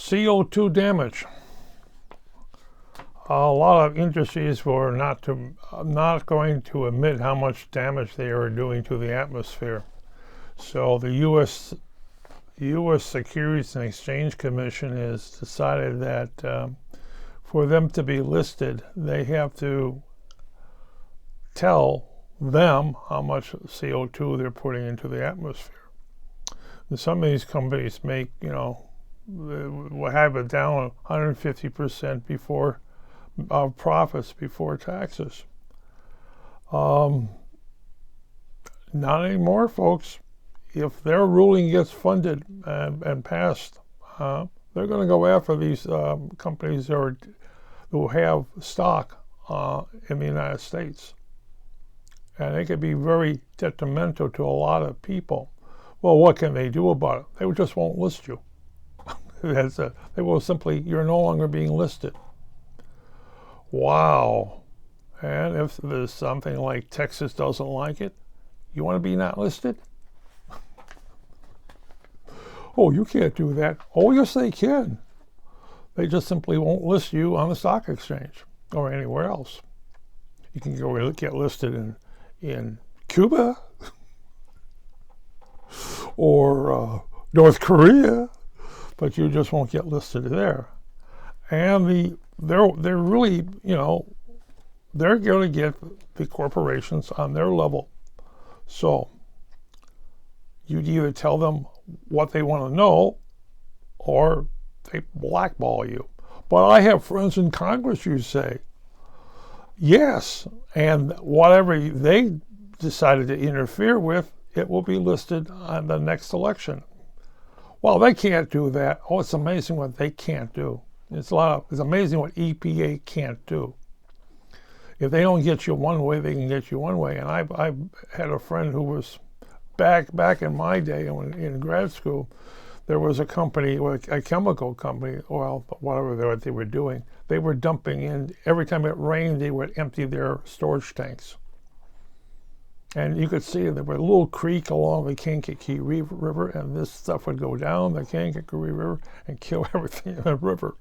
CO2 damage. A lot of industries were not going to admit how much damage they are doing to the atmosphere. So the U.S. Securities and Exchange Commission has decided that for them to be listed, they have to tell them how much CO2 they're putting into the atmosphere. And some of these companies make, will have it down 150% before profits before taxes. Not anymore, folks. If their ruling gets funded and passed, they're going to go after these companies who have stock in the United States. And it could be very detrimental to a lot of people. Well, what can they do about it? They just won't list you. They will simply, you're no longer being listed. Wow. And if there's something like Texas doesn't like it, you want to be not listed? Oh, you can't do that. Oh, yes, they can. They just simply won't list you on the stock exchange or anywhere else. You can go get listed in Cuba or North Korea, but you just won't get listed there. And they're really, they're going to get the corporations on their level. So you'd either tell them what they want to know or they blackball you. But I have friends in Congress, you say. Yes, and whatever they decided to interfere with, it will be listed on the next election. Well, they can't do that. Oh, it's amazing what they can't do. It's amazing what EPA can't do. If they don't get you one way, they can get you one way. And I had a friend who was back in my day in grad school. There was a company, a chemical company, well, whatever they were doing. They were dumping in, every time it rained, they would empty their storage tanks. And you could see there was a little creek along the Kankakee River, and this stuff would go down the Kankakee River and kill everything in the river.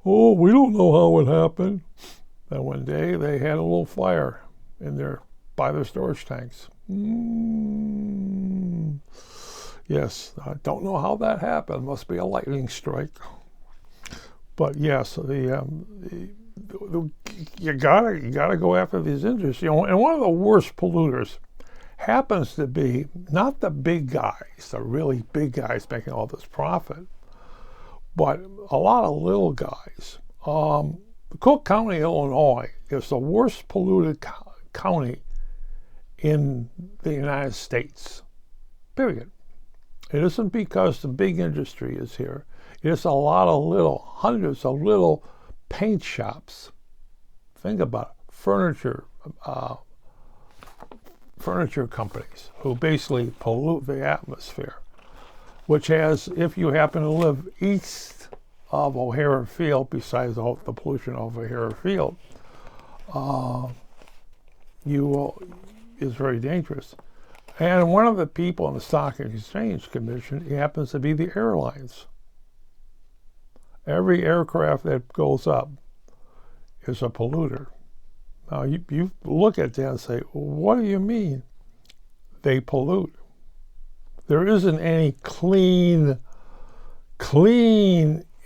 Oh, we don't know how it happened. And one day they had a little fire by their storage tanks. Yes, I don't know how that happened. Must be a lightning strike. But yes, you gotta go after these industries. And one of the worst polluters happens to be not the big guys, the really big guys making all this profit, but a lot of little guys. Cook County, Illinois, is the worst polluted county in the United States. Period. It isn't because the big industry is here. It's a lot of hundreds of little paint shops. Think about it. Furniture companies who basically pollute the atmosphere, which has, if you happen to live east of O'Hare Field, besides the pollution of O'Hare Field, is very dangerous. And one of the people in the Stock Exchange Commission happens to be the airlines. Every aircraft that goes up is a polluter. Now, you look at that and say, what do you mean they pollute? There isn't any clean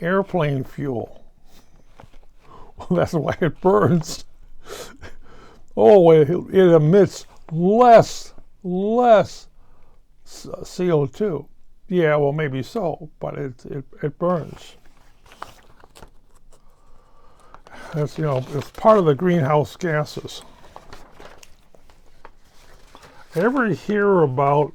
airplane fuel. That's why it burns. Oh, it emits less CO2. Yeah, well, maybe so, but it burns. That's, it's part of the greenhouse gases. Ever hear about